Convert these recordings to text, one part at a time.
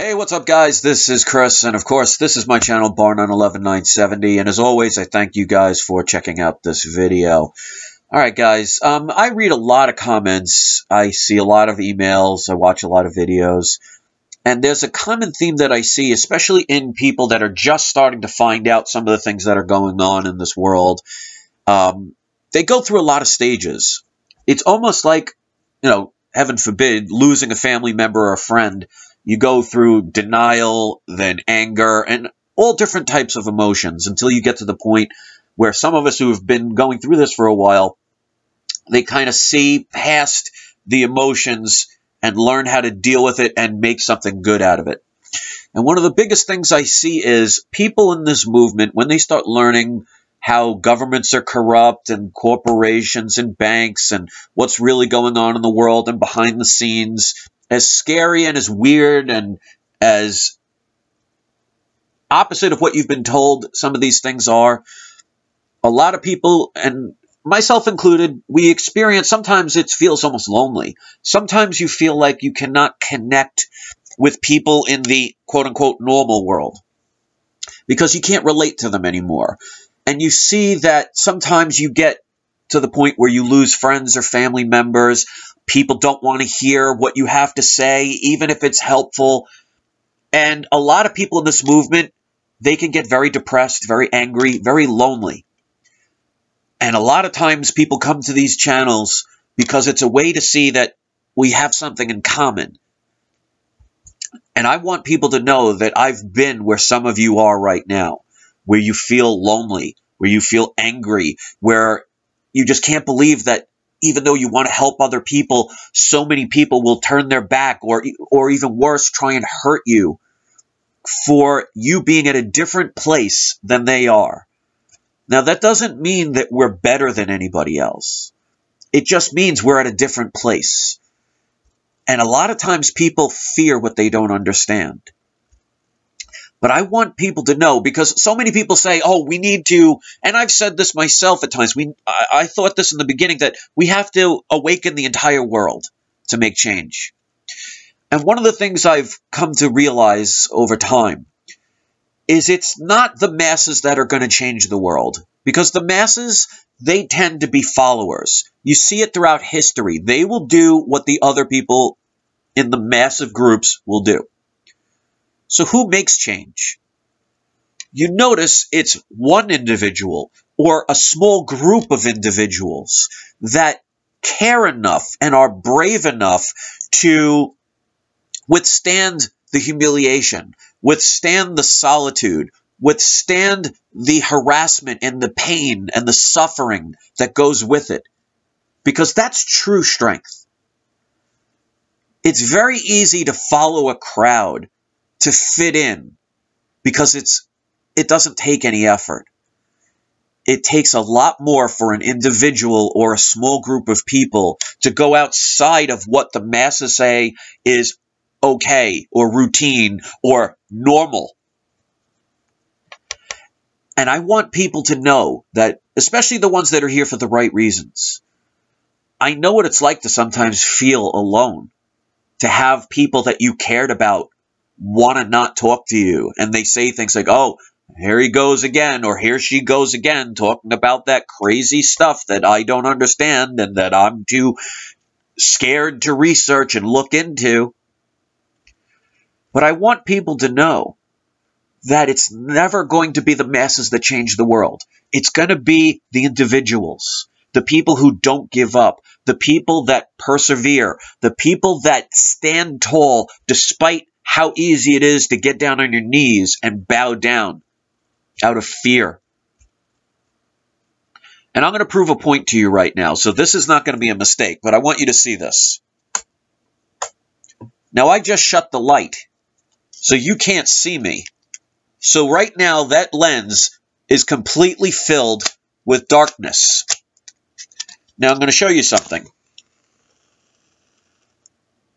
Hey, what's up, guys? This is Chris, and of course, this is my channel, Bar911970, and as always, I thank you guys for checking out this video. Alright, guys, I read a lot of comments, I see a lot of emails, I watch a lot of videos, and there's a common theme that I see, especially in people that are just starting to find out some of the things that are going on in this world. They go through a lot of stages. It's almost like, heaven forbid, losing a family member or a friend. You go through denial, then anger, and all different types of emotions until you get to the point where some of us who have been going through this for a while, they kind of see past the emotions and learn how to deal with it and make something good out of it. And one of the biggest things I see is people in this movement, when they start learning how governments are corrupt and corporations and banks and what's really going on in the world and behind the scenes, as scary and as weird and as opposite of what you've been told some of these things are, a lot of people, and myself included, we experience, sometimes it feels almost lonely. Sometimes you feel like you cannot connect with people in the quote-unquote normal world because you can't relate to them anymore. And you see that sometimes you get to the point where you lose friends or family members. People don't want to hear what you have to say, even if it's helpful. And a lot of people in this movement, they can get very depressed, very angry, very lonely. And a lot of times people come to these channels because it's a way to see that we have something in common. And I want people to know that I've been where some of you are right now, where you feel lonely, where you feel angry, where you just can't believe that even though you want to help other people, so many people will turn their back or even worse, try and hurt you for you being at a different place than they are. Now, that doesn't mean that we're better than anybody else. It just means we're at a different place. And a lot of times people fear what they don't understand. But I want people to know, because so many people say, oh, we need to, and I've said this myself at times, I thought this in the beginning, that we have to awaken the entire world to make change. And one of the things I've come to realize over time is it's not the masses that are going to change the world, because the masses, they tend to be followers. You see it throughout history. They will do what the other people in the massive groups will do. So who makes change? You notice it's one individual or a small group of individuals that care enough and are brave enough to withstand the humiliation, withstand the solitude, withstand the harassment and the pain and the suffering that goes with it. Because that's true strength. It's very easy to follow a crowd, to fit in, because it doesn't take any effort. It takes a lot more for an individual or a small group of people to go outside of what the masses say is okay or routine or normal. And I want people to know that, especially the ones that are here for the right reasons, I know what it's like to sometimes feel alone, to have people that you cared about want to not talk to you, and they say things like, oh, here he goes again, or here she goes again, talking about that crazy stuff that I don't understand and that I'm too scared to research and look into. But I want people to know that it's never going to be the masses that change the world. It's going to be the individuals, the people who don't give up, the people that persevere, the people that stand tall despite how easy it is to get down on your knees and bow down out of fear. And I'm going to prove a point to you right now, so this is not going to be a mistake, but I want you to see this. Now, I just shut the light, so you can't see me. So right now, that lens is completely filled with darkness. Now, I'm going to show you something.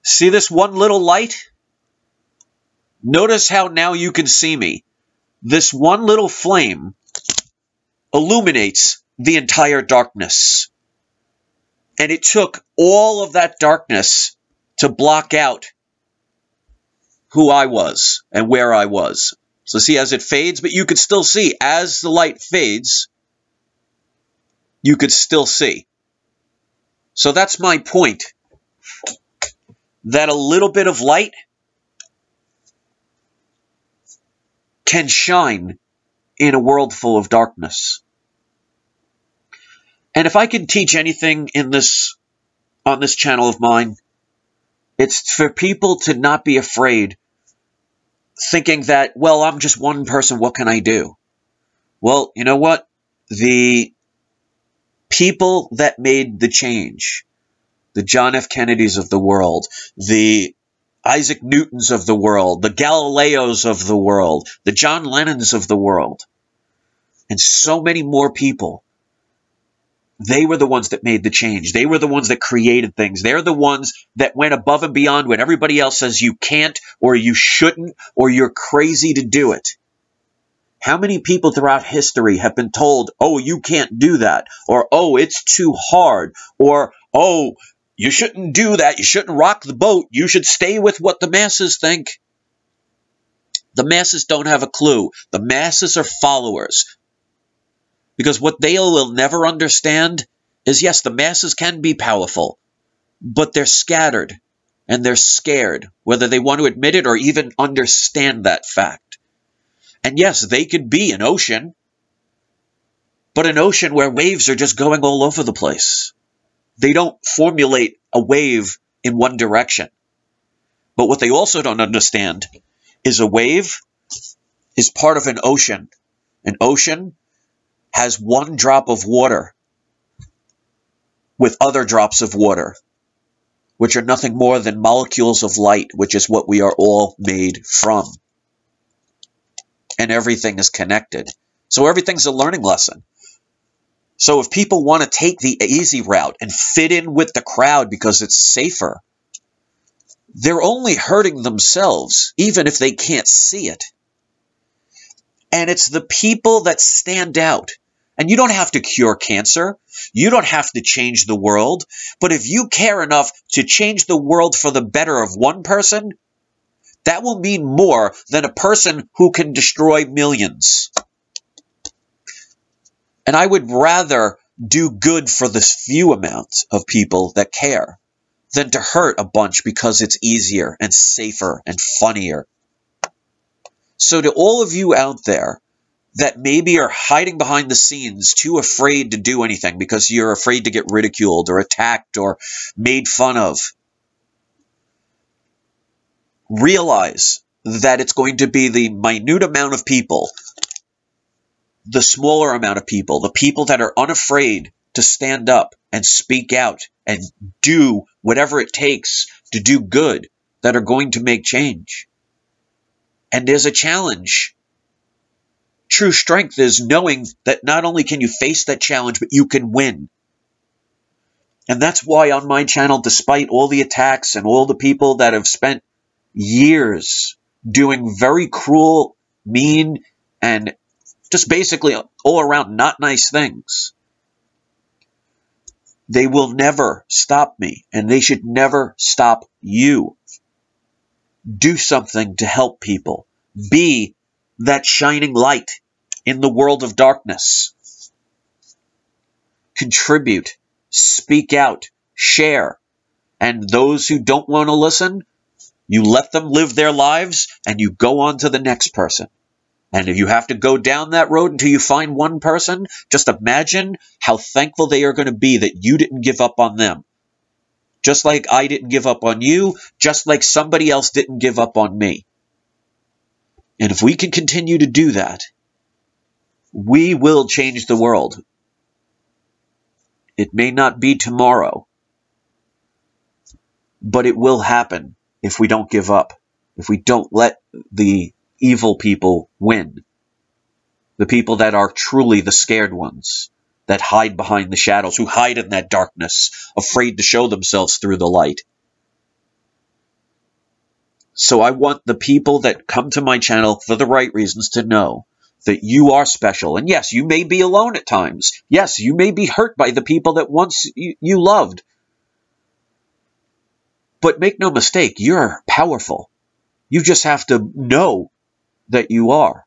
See this one little light? Notice how now you can see me. This one little flame illuminates the entire darkness. And it took all of that darkness to block out who I was and where I was. So see, as it fades, but you could still see, as the light fades, you could still see. So that's my point, that a little bit of light can shine in a world full of darkness. And if I can teach anything in this, on this channel of mine, it's for people to not be afraid, thinking that, well, I'm just one person, what can I do? Well, you know what? The people that made the change, the John F. Kennedys of the world, the Isaac Newtons of the world, the Galileos of the world, the John Lennons of the world, and so many more people, they were the ones that made the change. They were the ones that created things. They're the ones that went above and beyond when everybody else says you can't or you shouldn't or you're crazy to do it. How many people throughout history have been told, oh, you can't do that, or oh, it's too hard, or oh, you shouldn't do that, you shouldn't rock the boat, you should stay with what the masses think? The masses don't have a clue. The masses are followers. Because what they will never understand is, yes, the masses can be powerful, but they're scattered and they're scared, whether they want to admit it or even understand that fact. And yes, they could be an ocean, but an ocean where waves are just going all over the place. They don't formulate a wave in one direction. But what they also don't understand is a wave is part of an ocean. An ocean has one drop of water with other drops of water, which are nothing more than molecules of light, which is what we are all made from. And everything is connected. So everything's a learning lesson. So if people want to take the easy route and fit in with the crowd because it's safer, they're only hurting themselves, even if they can't see it. And it's the people that stand out. And you don't have to cure cancer. You don't have to change the world. But if you care enough to change the world for the better of one person, that will mean more than a person who can destroy millions. And I would rather do good for this few amounts of people that care than to hurt a bunch because it's easier and safer and funnier. So to all of you out there that maybe are hiding behind the scenes, too afraid to do anything because you're afraid to get ridiculed or attacked or made fun of, realize that it's going to be the minute amount of people, the smaller amount of people, the people that are unafraid to stand up and speak out and do whatever it takes to do good, that are going to make change. And there's a challenge. True strength is knowing that not only can you face that challenge, but you can win. And that's why on my channel, despite all the attacks and all the people that have spent years doing very cruel, mean, and just basically all around not nice things, they will never stop me, and they should never stop you. Do something to help people. Be that shining light in the world of darkness. Contribute, speak out, share, and those who don't want to listen, you let them live their lives, and you go on to the next person. And if you have to go down that road until you find one person, just imagine how thankful they are going to be that you didn't give up on them. Just like I didn't give up on you, just like somebody else didn't give up on me. And if we can continue to do that, we will change the world. It may not be tomorrow, but it will happen. If we don't give up, if we don't let the evil people win, the people that are truly the scared ones, that hide behind the shadows, who hide in that darkness, afraid to show themselves through the light. So I want the people that come to my channel for the right reasons to know that you are special. And yes, you may be alone at times. Yes, you may be hurt by the people that once you loved. But make no mistake, you're powerful. You just have to know that you are.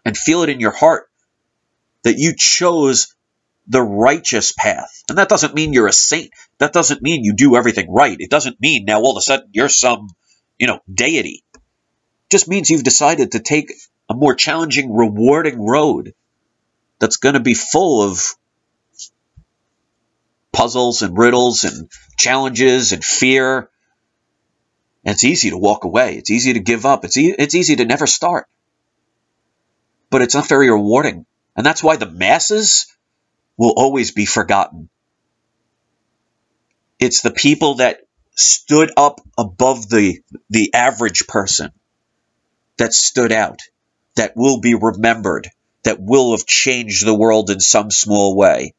And feel it in your heart that you chose the righteous path. And that doesn't mean you're a saint. That doesn't mean you do everything right. It doesn't mean now all of a sudden you're some, deity. It just means you've decided to take a more challenging, rewarding road that's going to be full of puzzles and riddles and challenges and fear. And it's easy to walk away. It's easy to give up. It's easy to never start. But it's not very rewarding. And that's why the masses will always be forgotten. It's the people that stood up above the average person, that stood out, that will be remembered, that will have changed the world in some small way.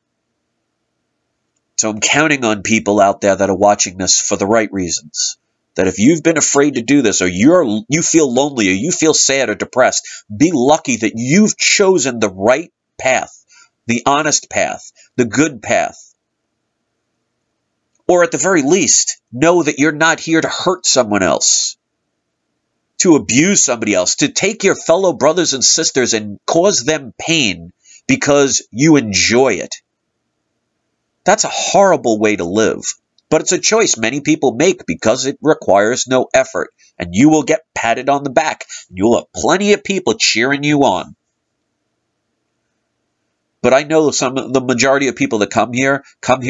So I'm counting on people out there that are watching this for the right reasons. That if you've been afraid to do this, or you feel lonely, or you feel sad or depressed, be lucky that you've chosen the right path, the honest path, the good path. Or at the very least, know that you're not here to hurt someone else, to abuse somebody else, to take your fellow brothers and sisters and cause them pain because you enjoy it. That's a horrible way to live. But it's a choice many people make because it requires no effort. And you will get patted on the back. You'll have plenty of people cheering you on. But I know the majority of people that come here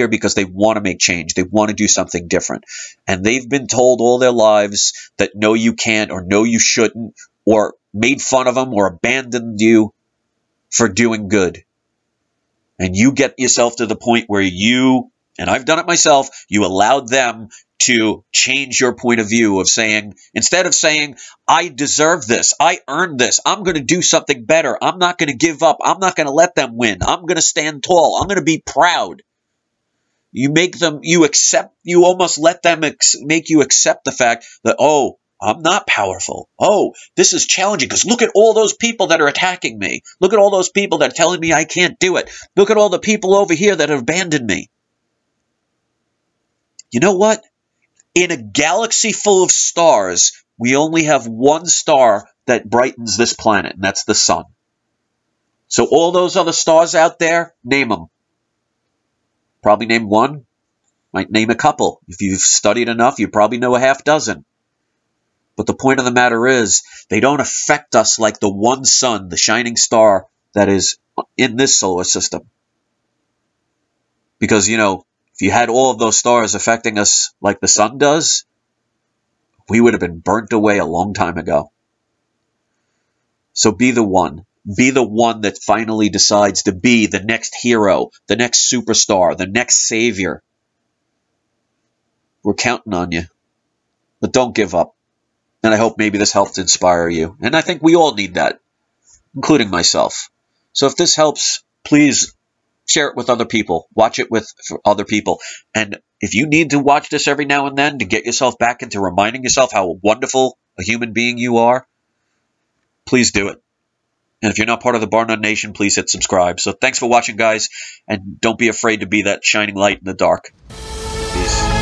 because they want to make change. They want to do something different. And they've been told all their lives that no, you can't, or no, you shouldn't, or made fun of them or abandoned you for doing good. And you get yourself to the point where you, and I've done it myself, you allowed them to change your point of view of saying, instead of saying, I deserve this, I earned this, I'm going to do something better, I'm not going to give up, I'm not going to let them win, I'm going to stand tall, I'm going to be proud. You make them, you almost let them make you accept the fact that, oh, I'm not powerful. Oh, this is challenging because look at all those people that are attacking me. Look at all those people that are telling me I can't do it. Look at all the people over here that have abandoned me. You know what? In a galaxy full of stars, we only have one star that brightens this planet, and that's the sun. So all those other stars out there, name them. Probably name one. Might name a couple. If you've studied enough, you probably know a half dozen. But the point of the matter is, they don't affect us like the one sun, the shining star that is in this solar system. Because, if you had all of those stars affecting us like the sun does, we would have been burnt away a long time ago. So be the one. Be the one that finally decides to be the next hero, the next superstar, the next savior. We're counting on you. But don't give up. And I hope maybe this helped inspire you. And I think we all need that, including myself. So if this helps, please share it with other people. Watch it with other people. And if you need to watch this every now and then to get yourself back into reminding yourself how wonderful a human being you are, please do it. And if you're not part of the Bar None Nation, please hit subscribe. So thanks for watching, guys. And don't be afraid to be that shining light in the dark. Peace.